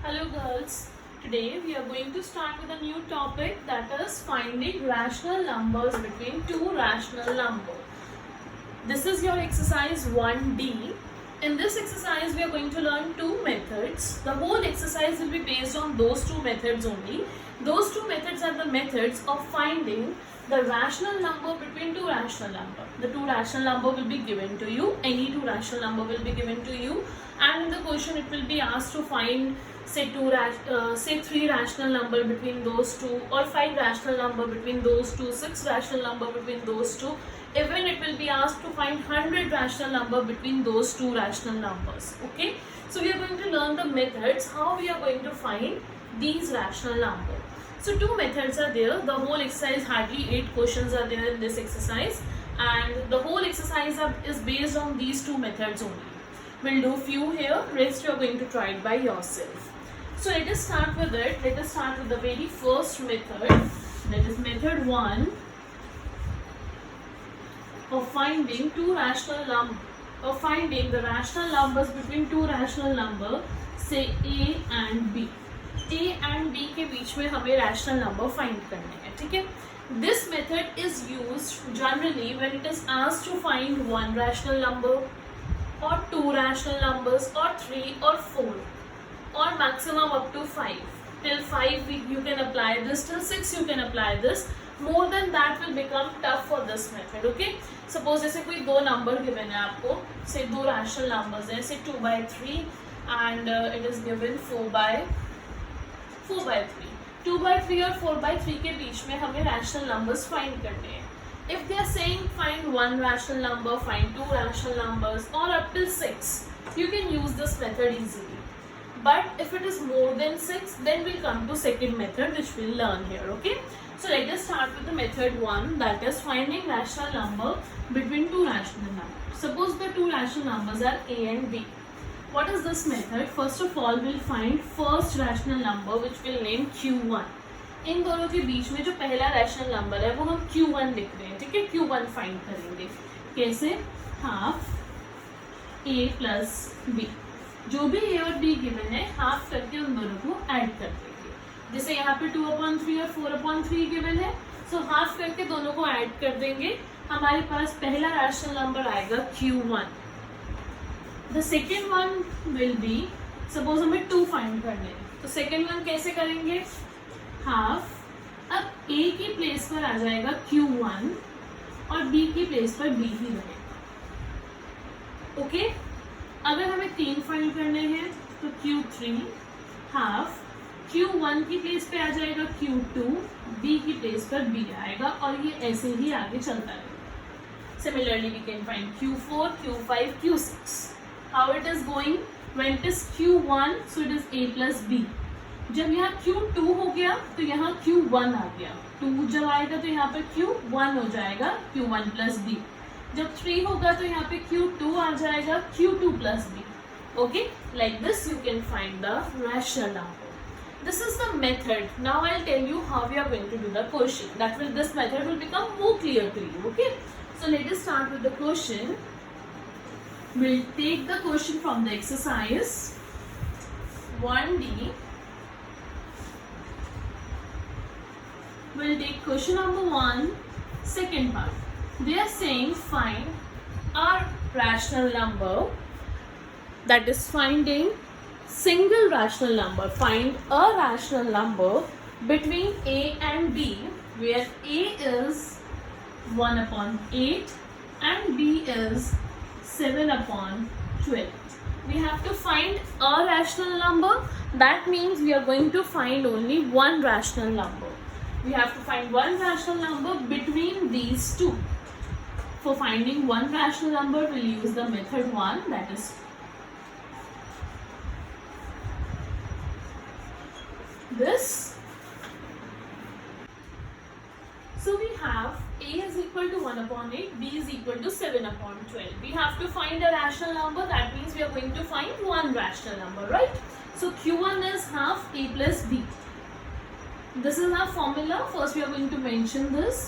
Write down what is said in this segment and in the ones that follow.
Hello girls, today we are going to start with a new topic, that is finding rational numbers between two rational numbers. This is your exercise 1D. In this exercise we are going to learn two methods. The whole exercise will be based on those two methods only. Those two methods are the methods of finding the rational number between two rational numbers. The two rational number will be given to you. Any two rational number will be given to you, and in the question it will be asked to find say three rational number between those two, or five rational number between those two, six rational number between those two. Even it will be asked to find 100 rational number between those two rational numbers. Okay, so we are going to learn the methods how we are going to find these rational numbers. So two methods are there. The whole exercise, hardly 8 questions are there in this exercise, and the whole exercise is based on these two methods only. We'll do few here, rest you are going to try it by yourself. So let us start with it. Let us start with the very first method, that is method 1 of finding two rational numbers, of finding the rational numbers between two rational numbers, say A and B. A and B के बीच में हमें rational number find करने हैं, ठीक है? This method is used generally when it is asked to find one rational number, or two rational numbers, or 3 or 4, or maximum up to 5. Till 5 you can apply this, till 6 you can apply this. More than that will become tough for this method. Okay, suppose जैसे कोई दो number given है आपको, say दो rational numbers हैं, say 2/3 and it is given 4/3. 2/3 और 4/3 के बीच में हमें rational numbers find करने हैं. If they are saying find one rational number, find two rational numbers, or up till 6, you can use this method easily. But if it is more than 6, then we'll come to second method which we'll learn here. Okay, so let us start with the method 1, that is finding rational number between two rational numbers. Suppose the two rational numbers are A and B. What is this method? First of all, we'll find first rational number which we'll name Q1. इन दोनों के बीच में जो पहला rational number है वो हम Q1 लिख रहे हैं, ठीक है? Q1 फाइंड करेंगे कैसे? हाफ A प्लस B, जो भी A और B गिवन है हाफ करके उन दोनों को ऐड कर देंगे. जैसे यहाँ पे 2/3 और 4/3 गिवन है, सो हाफ करके दोनों को ऐड कर देंगे. हमारे पास पहला रैशनल नंबर आएगा Q1. The second one will be, suppose हमें 2 फाइंड करने हैं, तो सेकेंड वन कैसे करेंगे? हाफ. अब A की प्लेस पर आ जाएगा Q1 और B की प्लेस पर B ही रहेगा. ओके, अगर हमें 3 फाइंड करने हैं तो Q3 हाफ, Q1 की प्लेस पे आ जाएगा Q2, B की प्लेस पर B आएगा, और ये ऐसे ही आगे चलता रहेगा. Similarly we can find Q4, Q5, Q6. How it is going? When it is Q1 so it is A plus B. जब यहाँ Q2 हो गया तो यहाँ Q1 आ गया. 2 जब आएगा तो यहाँ पे Q1 हो जाएगा, Q1 प्लस B. जब 3 होगा तो यहाँ पे Q2 आ जाएगा, Q2 plus B. Okay, like this you can find the rational number. This is the method. Now I'll tell you how we are going to do the question. This method will become more clear to you. Okay, so let us start with the question. We'll take the question from the exercise 1D. We'll take question number 1, second part. They are saying find a rational number, that is finding single rational number. Find a rational number between A and B, where A is 1/8 and B is 7/12. We have to find a rational number. That means we are going to find only one rational number. We have to find one rational number between these two. For finding one rational number, we'll use the method 1, that is this. So we have A is equal to 1/8, B is equal to 7/12. We have to find a rational number. That means we are going to find one rational number, right? So Q1 is half A plus B. This is our formula. First we are going to mention this.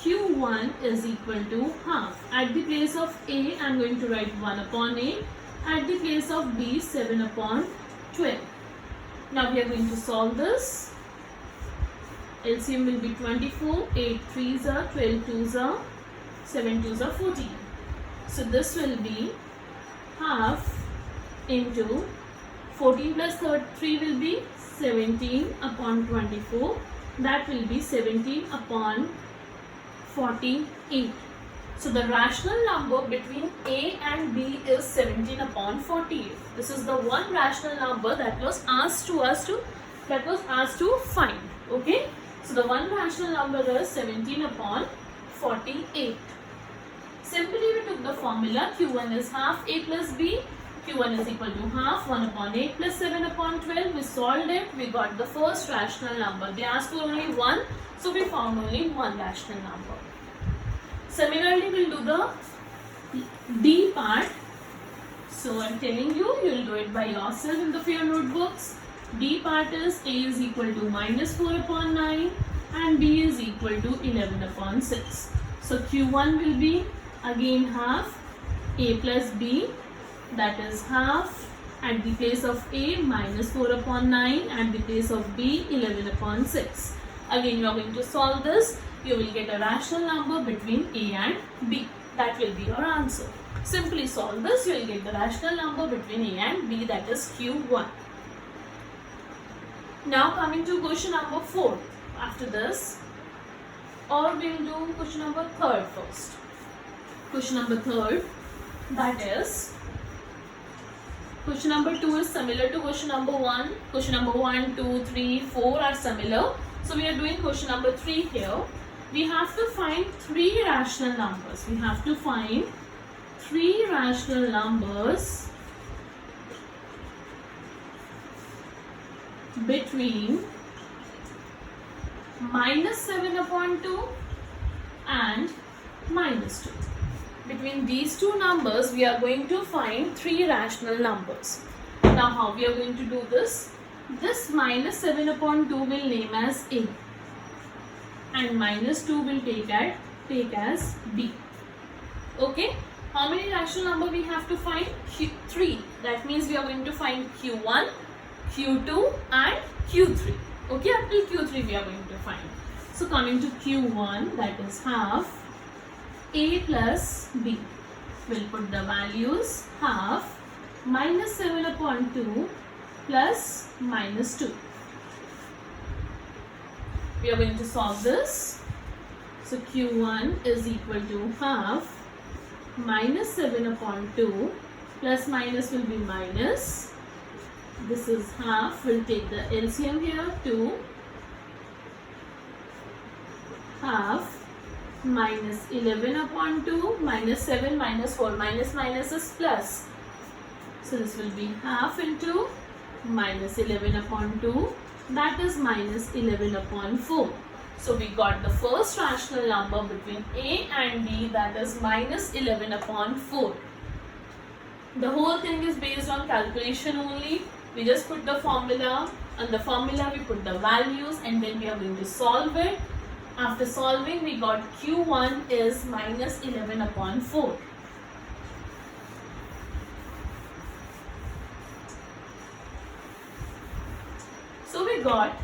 Q1 is equal to half. At the place of A, I am going to write 1/8. At the place of B, 7/12. Now we are going to solve this. LCM will be 24, 8 3s are, 12 2s are, 7 2s are 14. So this will be half into 14 plus 3 will be 17 upon 24. That will be 17 upon 48. So the rational number between A and B is 17 upon 48. This is the one rational number that was asked to find. Okay. So the one rational number is 17 upon 48. Simply we took the formula Q1 is half A plus B. Q1 is equal to half 1 upon 8 plus 7 upon 12. We solved it. We got the first rational number. They asked for only one. So we found only one rational number. Similarly, we'll do the D part. So I'm telling you, you'll do it by yourself in the your notebooks. D part is A is equal to minus 4 upon 9 and B is equal to 11 upon 6. So Q1 will be again half A plus B, that is half at the place of A minus 4 upon 9, at the place of B 11 upon 6. Again you are going to solve this. You will get a rational number between A and B. That will be your answer. Simply solve this. You will get the rational number between A and B, that is Q1. Now coming to question number 4. After this, or we will do question number 3 first. Question number 3, that is, question number 2 is similar to question number 1. Question number 1, 2, 3, 4 are similar. So we are doing question number 3 here. We have to find 3 rational numbers. We have to find 3 rational numbers between minus 7 upon 2 and minus 2. Between these two numbers, we are going to find 3 rational numbers. Now how we are going to do this? This minus 7 upon 2 will name as A and minus 2 will take as B. Okay? How many rational number we have to find? 3. That means we are going to find Q1, Q2 and Q3. Okay, up till Q3 we are going to find. So coming to Q1, that is half A plus B. We'll put the values half minus 7 upon 2 plus minus 2. We are going to solve this. So Q1 is equal to half minus 7 upon 2 plus minus will be minus. This is half. We'll take the LCM here, 2 half minus 11 upon 2 minus 7 minus 4. Minus is plus. So this will be half into minus 11 upon 2, that is minus 11 upon 4. So we got the first rational number between A and B, that is minus 11 upon 4. The whole thing is based on calculation only. We just put the formula, and the formula we put the values, and then we are going to solve it. After solving, we got Q1 is minus 11 upon 4. So we got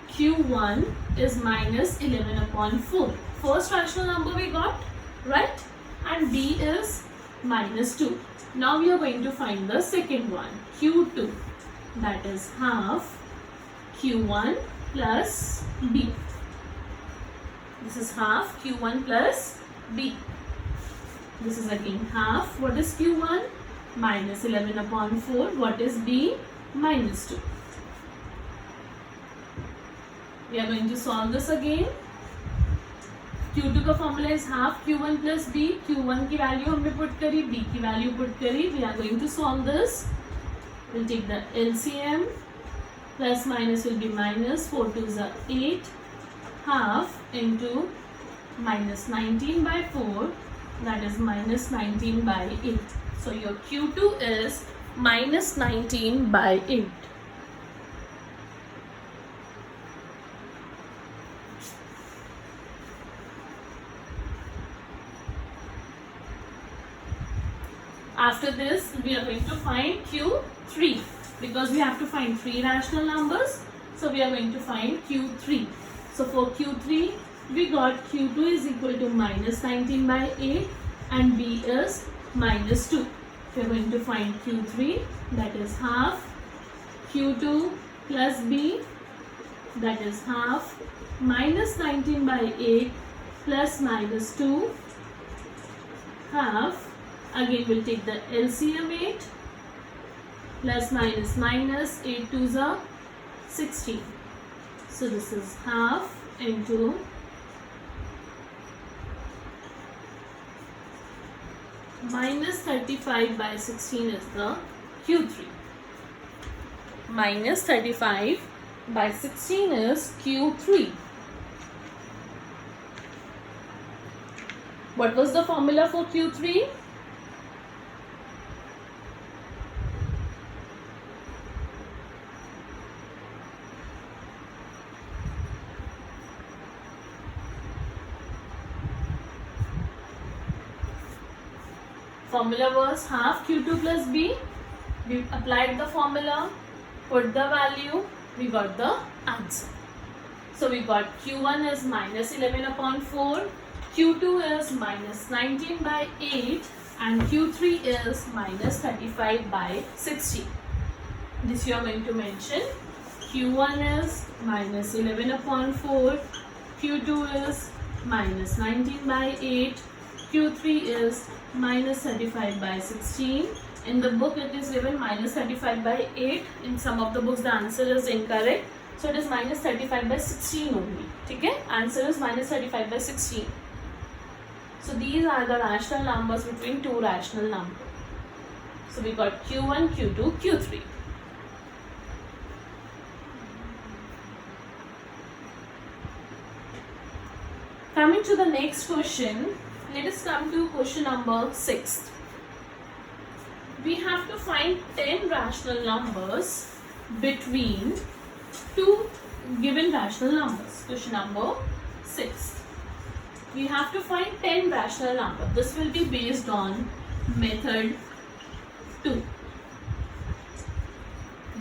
Q1 is minus 11 upon 4. First rational number we got, right? And B is minus 2. Now we are going to find the second one, Q2. That is half Q1 plus B. This is half Q1 plus B. This is again half. What is Q1? Minus 11 upon 4. What is B? Minus 2. We are going to solve this again. Q2 का formula is half Q1 plus B. Q1 की value हमने put करी, B की value put करी. We are going to solve this. We'll take the LCM. Plus minus will be minus. 4 2s are 8. Half into minus 19 by 4. That is minus 19 by 8. So your Q2 is minus 19 by 8. After this, we are going to find Q3. because we have to find 3 rational numbers. So we are going to find Q3. So for Q3, we got Q2 is equal to minus 19 by 8 and B is minus 2. We are going to find Q3, that is half Q2 plus B, that is half minus 19 by 8 plus minus 2, half. Again we'll take the LCM 8 plus minus minus 8 2s are 16. So this is half into minus 35 by 16 is the Q3. Minus 35 by 16 is Q3. What was the formula for Q3? Formula was half Q2 plus B. We applied the formula, put the value, we got the answer. So we got Q1 is minus 11 upon 4, Q2 is minus 19 by 8 and Q3 is minus 35 by 16. This you are going to mention. Q1 is minus 11 upon 4, Q2 is minus 19 by 8, Q3 is minus 35 by 16. In the book it is given minus 35 by 8. In some of the books the answer is incorrect. So it is minus 35 by 16 only. Okay? Answer is minus 35 by 16. So these are the rational numbers between two rational numbers. So we got Q1, Q2, Q3. Coming to the next question, let us come to question number 6. We have to find 10 rational numbers between two given rational numbers. Question number 6. We have to find 10 rational numbers. This will be based on method 2.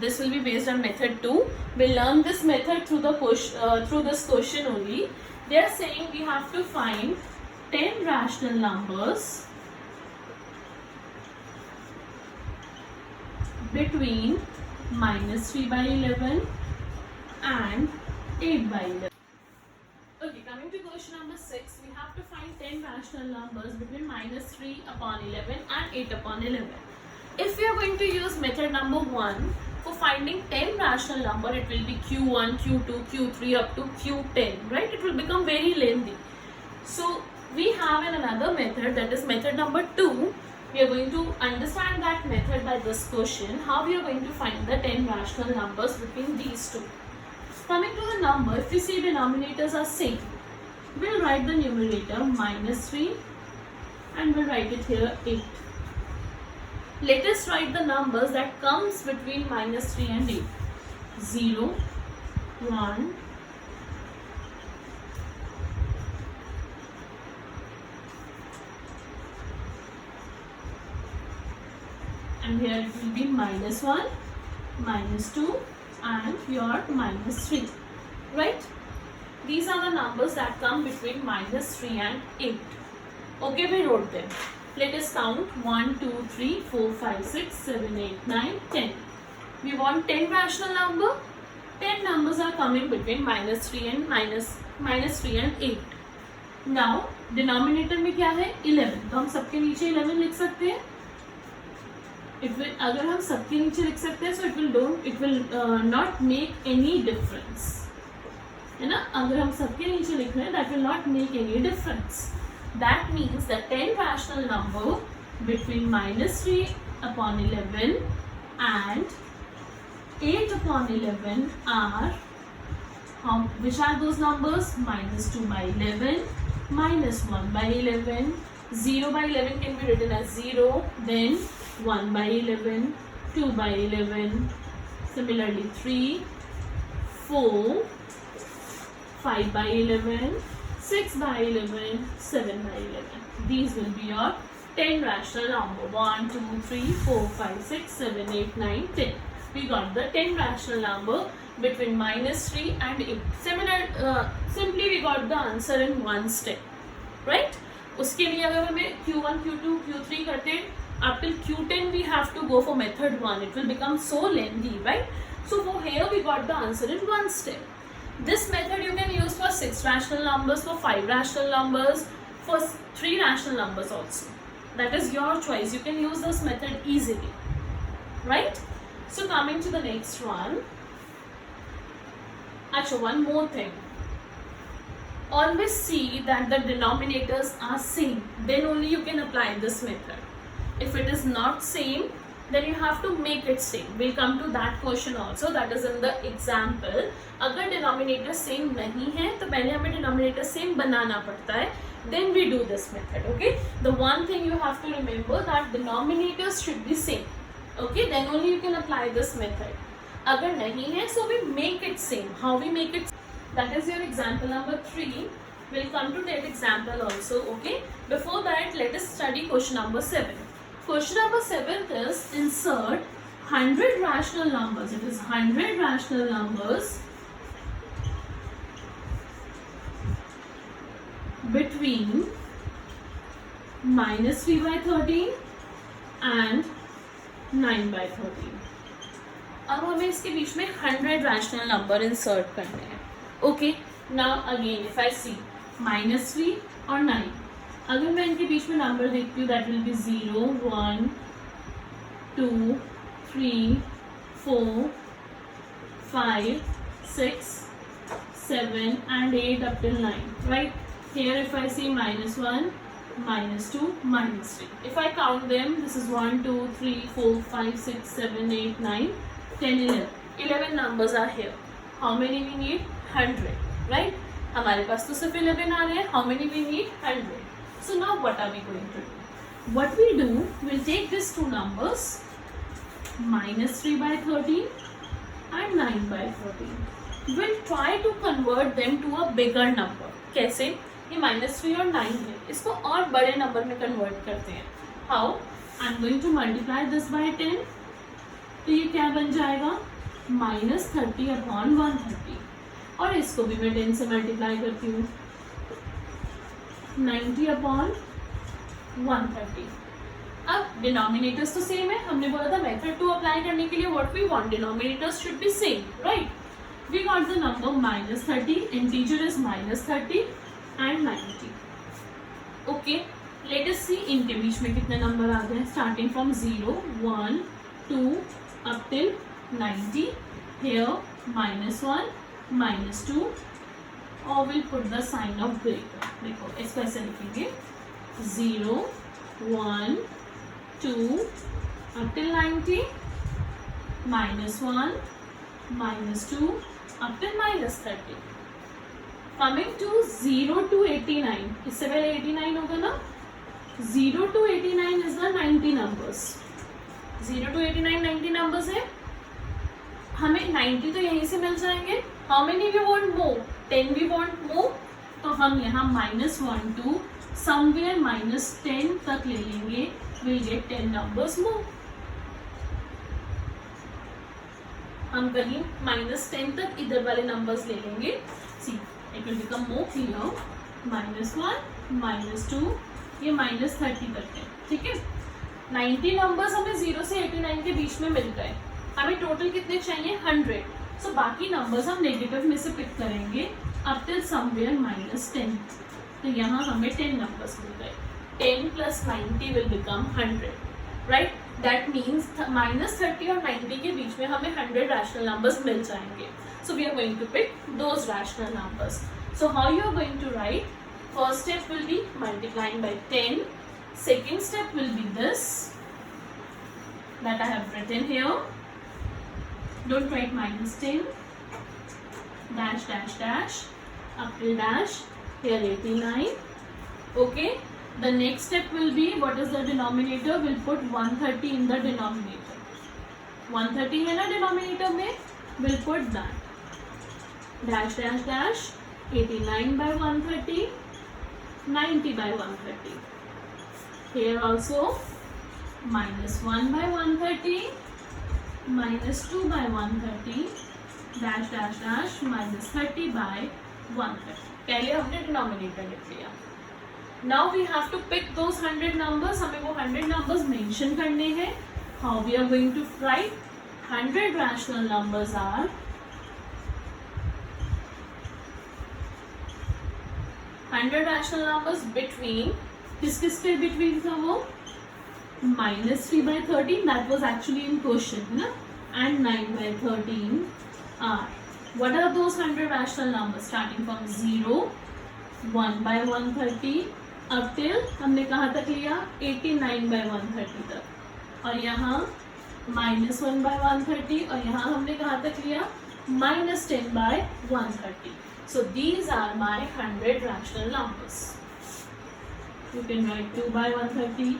This will be based on method 2. We'll learn this method through this question only. They are saying we have to find 10 rational numbers between minus 3 by 11 and 8 by 11. Okay, coming to question number 6, we have to find 10 rational numbers between minus 3 upon 11 and 8 upon 11. If we are going to use method number 1, for finding 10 rational number, it will be Q1, Q2, Q3 up to Q10, right? It will become very lengthy. So we have another method, that is method number 2. We are going to understand that method by this question, how we are going to find the 10 rational numbers between these two. Coming to the number, if you see denominators are same, we'll write the numerator minus 3 and we'll write it here 8. Let us write the numbers that comes between minus 3 and 8. 0, 1, and here it will be minus 1, minus 2 and your minus 3, right? These are the numbers that come between minus 3 and 8. Okay, we wrote them. Let us count 1, 2, 3, 4, 5, 6, 7, 8, 9, 10. We want 10 rational number. 10 numbers are coming between minus 3 and 8. Now, denominator में क्या है 11. तो हम सबके नीचे 11 लिख सकते हैं. अगर हम सबके नीचे लिख सकते हैं, so it will not make any difference. है ना? अगर हम सबके नीचे लिख रहे हैं, that will not make any difference. That means the 10 rational number between minus 3 upon 11 and 8 upon 11 are, which are those numbers? Minus 2 by 11, minus 1 by 11, 0 by 11 can be written as 0, then 1 by 11, 2 by 11, similarly 3, 4, 5 by 11, 6 by 11, 7 by 11. These will be your 10 rational number. 1, 2, 3, 4, 5, 6, 7, 8, 9, 10. we got the 10 rational number between -3 and 8. Simply we got the answer in one step, right? उसके लिए अगर हमें Q1, Q2, Q3 करते हैं up till Q10 we have to go for method 1. It will become so lengthy, right? So for here we got the answer in one step. This method you can use for 6 rational numbers, for 5 rational numbers, for 3 rational numbers also. That is your choice. You can use this method easily, right? So coming to the next one. Actually, one more thing. Always see that the denominators are same. Then only you can apply this method. If it is not same, then you have to make it same. We'll come to that question also. That is in the example. अगर denominator same नहीं है तो पहले हमें denominator same बनाना पड़ता है. Then we do this method. Okay. The one thing you have to remember that denominators should be same. Okay. Then only you can apply this method. अगर नहीं है, so we make it same. How we make it? That is your example number 3. We'll come to that example also. Okay. Before that, let us study question number 7. Question number 7 is insert 100 rational numbers. It is 100 rational numbers between -3/13 and 9/13. अब हमें इसके बीच में 100 rational number insert करने हैं. Okay. Now again, if I see -3 और 9. अगर मैं इनके बीच में नंबर देखती हूँ that will be 0, 1, 2, 3, 4, 5, 6, 7 and 8 up till 9, right? Here if I see -1, -2, -3. If I count them, this is 1, 2, 3, 4, 5, 6, 7, 8, 9, 10, 11. 11 numbers are here. How many we need? 100, right? हमारे पास तो सिर्फ 11 आ रहे हैं. How many we need? 100. So now what are we going to do? What we do, we'll take these two numbers, -3/13 and 9/13. We'll try to convert them to a bigger number. कैसे? ये -3 और 9 है, इसको और बड़े नंबर में convert करते हैं. How? I'm going to multiply this by 10. तो ये क्या बन जाएगा? -30/130. और इसको भी मैं 10 से मल्टीप्लाई करती हूँ. 90/130. अब डिनोमिनेटर्स तो सेम है. हमने बोला था मेथड 2 अप्लाई करने के लिए what we want, denominators should be same, right? We got the number -30, integer is -30 and 90. Okay, let us see इनके बीच में कितने नंबर आ गए. Starting from 0, 1, 2 up till 90. Here -1, -2 और will put the sign of greater. देखो इसको ऐसे लिखेंगे 0, 1, 2 up till 90, -1, -2 up till -30. Coming to 0 to 89. इससे पहले 89 होगा ना. 0 to 89 is the 90 numbers. 0 to 89 90 numbers है. हमें 90 तो यहीं से मिल जाएंगे. How many we want more? 10 we want more. तो हम यहाँ -1 to somewhere -10 तक ले लेंगे. We'll get 10 numbers more. हम कहीं -10 तक इधर वाले numbers ले लेंगे. See, it will become more clear. -1, -2 ये -30 तक है. ठीक है. 90 numbers हमें 0 से 89 के बीच में मिल गए. हमें टोटल कितने चाहिए? 100. सो बाकी नंबर्स हम नेगेटिव में से पिक करेंगे अप टिल समवेयर -10. तो यहाँ हमें 10 नंबर्स मिल गए. 10 + 90 will become 100, right? That means -30 और 90 के बीच में हमें 100 रैशनल नंबर्स मिल जाएंगे. So we are going to pick those rational numbers. So how you are going to write? First step will be multiplying by 10. Second step will be this that I have written here. Don't write -10, dash dash dash up till dash. Here 89. Okay. The next step will be, what is the denominator? We'll put 130 in the denominator. 130 है ना denominator में? We'll put that. Dash dash dash. 89/130. 90/130. Here also -1/130. -2 by 130 dash dash dash -30 by 130. पहले हमने denominator लिख लिया. Now we have to pick those 100 numbers. हमें वो 100 numbers mention करने हैं. How we are going to write 100 rational numbers are 100 rational numbers between, किस किस के बिटवीन था वो, -3 by 13 that was actually in question है ना, and 9 by 13 are, what are those 100 rational numbers starting from 0, 1 by 130 up till हमने कहाँ तक लिया 89 by 130 तक, और यहाँ -1 by 130, और यहाँ हमने कहाँ तक लिया -10 by 130. So these are my 100 rational numbers. You can write 2 by 130.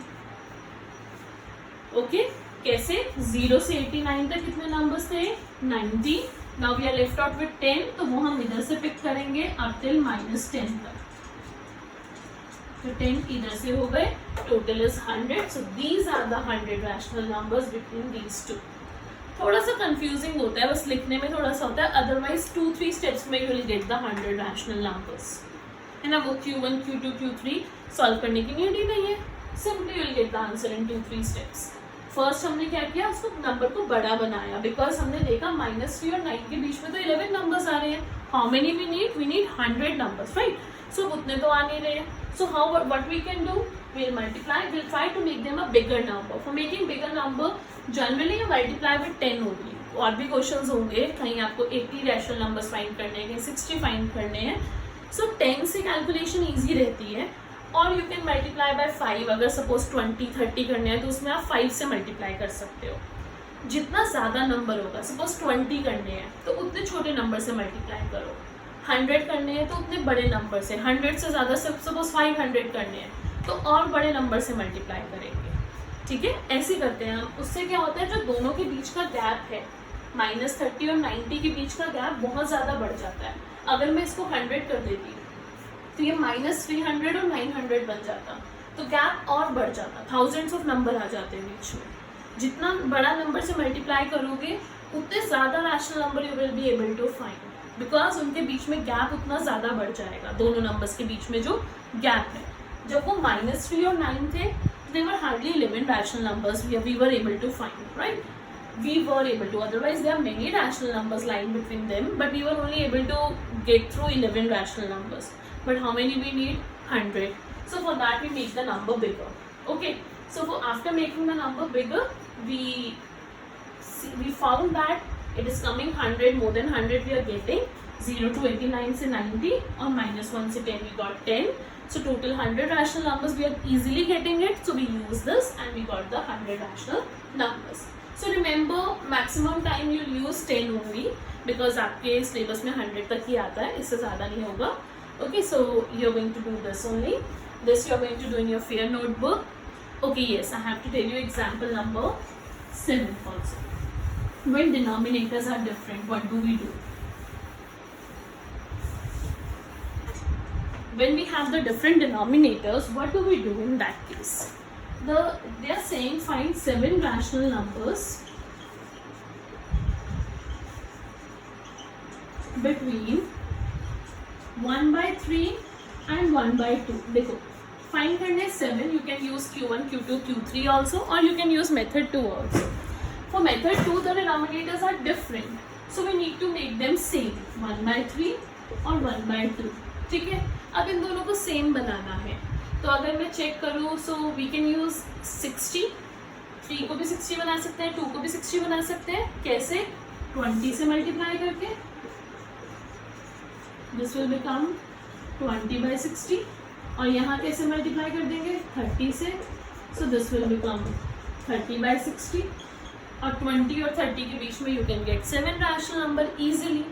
Okay, कैसे 0 से 89 तक कितने नंबर्स थे 90. Now we are left out with 10, तो वो हम इधर से पिक करेंगे up till -10 तक. तो 10 इधर से हो गए, total is 100. So these are the 100 rational numbers between these two. थोड़ा सा कंफ्यूजिंग होता है, बस लिखने में थोड़ा सा होता है, अदरवाइज 2-3 स्टेप्स में you will get the 100 rational numbers, है ना. वो Q1, Q2, Q3 सॉल्व करने की नीड ही नहीं है, simply you will get the answer in 2-3 steps. First हमने क्या किया, उसको नंबर को बड़ा बनाया, बिकॉज हमने देखा -3 और 9 के बीच में तो 11 नंबर्स आ रहे हैं. How many we need 100 numbers, right. So उतने तो आ नहीं रहे. So how what we can do, we'll multiply, we'll try to make them a bigger number. For making bigger number, generally you multiply with 10 only. और भी questions होंगे, कहीं आपको 80 रैशनल नंबर्स फाइंड करने हैं, कहीं 60 फाइंड करने हैं. सो 10 से कैलकुलेशन ईजी रहती है. और यू कैन मल्टीप्लाई बाय 5. अगर सपोज 20-30 करने हैं तो उसमें आप 5 से मल्टीप्लाई कर सकते हो. जितना ज़्यादा नंबर होगा, सपोज 20 करने हैं तो उतने छोटे नंबर से मल्टीप्लाई करो. 100 करने हैं तो उतने बड़े नंबर से, 100 से ज़्यादा, सपोज 500 करने हैं तो और बड़े नंबर से मल्टीप्लाई करेंगे. ठीक है, ऐसे करते हैं हम. उससे क्या होता है, जो दोनों के बीच का गैप है, -30 और 90 के बीच का गैप बहुत ज़्यादा बढ़ जाता है. अगर मैं इसको 100 कर देती तो ये -300 और 900 बन जाता, तो गैप और बढ़ जाता, थाउजेंड्स ऑफ नंबर आ जाते हैं बीच में. जितना बड़ा नंबर से मल्टीप्लाई करोगे उतने ज़्यादा rational number you will be able to find, because उनके बीच में गैप उतना ज़्यादा बढ़ जाएगा. दोनों नंबर्स के बीच में जो गैप है, जब वो -3 और 9 थे, they were hardly 11 rational numbers we were able to find, right? We were able to, otherwise there are many rational numbers lying between them, but we were only able to get through 11 rational numbers. But how many we need? 100. So for that we make the number bigger. Okay, so after making the number bigger, we found that it is coming 100, more than 100 we are getting. 0 to 89 से 90 और -1 से 10 we got 10. So total 100 rational numbers, we are easily getting it. So we use this and we got the 100 rational numbers. So remember, maximum time you'll use 10 only, because आपके syllabus में 100 तक ही आता है, इससे ज़्यादा नहीं होगा. Okay, so you're going to do this only. This you're going to do in your fair notebook. Okay, yes, I have to tell you example number 7 also. When denominators are different, what do we do? When we have the different denominators, what do we do in that case? They are saying find 7 rational numbers between 1 by 3 and 1 by 2. देखो, find करने 7, you can use Q1, Q2, Q3 also, or you can use method 2 also. For method 2, the denominators are different, so we need to make them same, 1 by 3 और 1 by 2. ठीक है, अब इन दोनों को same बनाना है, तो अगर मैं चेक करूँ, सो वी कैन यूज़ 60. 3 को भी 60 बना सकते हैं, 2 को भी 60 बना सकते हैं. कैसे? 20 से मल्टीप्लाई करके. This will become 20 by 60. और यहाँ कैसे मल्टीप्लाई कर देंगे? 30 से. So this will become 30 by 60. और 20 और 30 के बीच में you can get 7 rational number easily,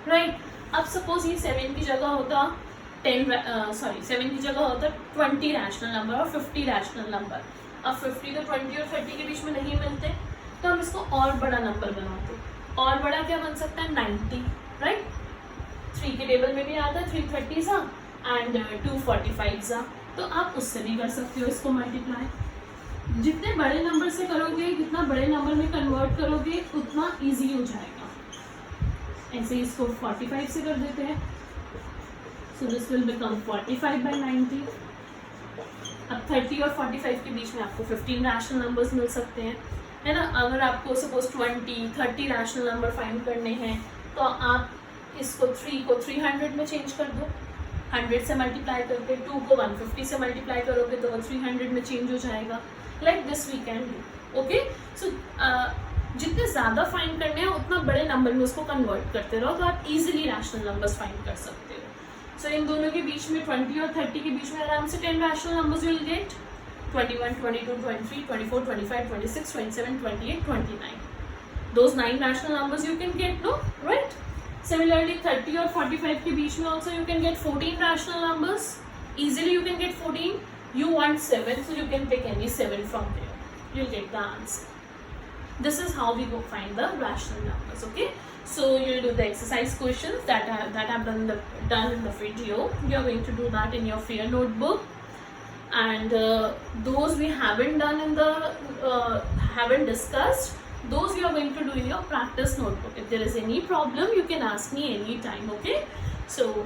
right. अब सपोज ये 7 की जगह होता 7 की जगह होता 20 रैशनल नंबर और 50 रैशनल नंबर. अब 50 तो 20 और 30 के बीच में नहीं मिलते, तो हम इसको और बड़ा नंबर बनाते. और बड़ा क्या बन सकता है? 90, राइट. 3 के टेबल में भी आता है 330 सा एंड 245 सा, तो आप उससे भी कर सकते हो इसको मल्टीप्लाई. जितने बड़े नंबर से करोगे, जितना बड़े नंबर में कन्वर्ट करोगे उतना इजी हो जाएगा। ऐसे इसको 45 से कर देते हैं, सो दिस विल बिकम 45/90। अब 30 और 45 के बीच में आपको 15 रैशनल नंबर्स मिल सकते हैं, है ना। अगर आपको सपोज 20-30 रैशनल नंबर फाइंड करने हैं तो आप इसको 3 को 300 में चेंज कर दो, 100 से मल्टीप्लाई करके, 2 को 150 से मल्टीप्लाई करोगे तो वो 300 में चेंज हो जाएगा। Like this we can do. Okay, so जितने ज़्यादा फाइंड करने हैं उतना बड़े नंबर में उसको कन्वर्ट करते रहो, तो आप इजीली रैशनल नंबर्स फाइंड कर सकते हो। सो इन दोनों के बीच में 20 और 30 के बीच में आराम से 10 rational numbers will get, 21, 22, 23, 24, 25, 26, 27, 28, 29. Those 9 rational numbers you can get, no? Right? Similarly, 30 और 45 के बीच में also you can get 14 rational numbers. Easily you can get 14. You want 7, so you can pick any 7 from there. You'll get the answer. This is how we go find the rational numbers. Okay? So you'll do the exercise questions that I've done in the video. You're going to do that in your fair notebook. And those we haven't done in the haven't discussed, those you are going to do in your practice notebook. If there is any problem, you can ask me anytime. Okay, so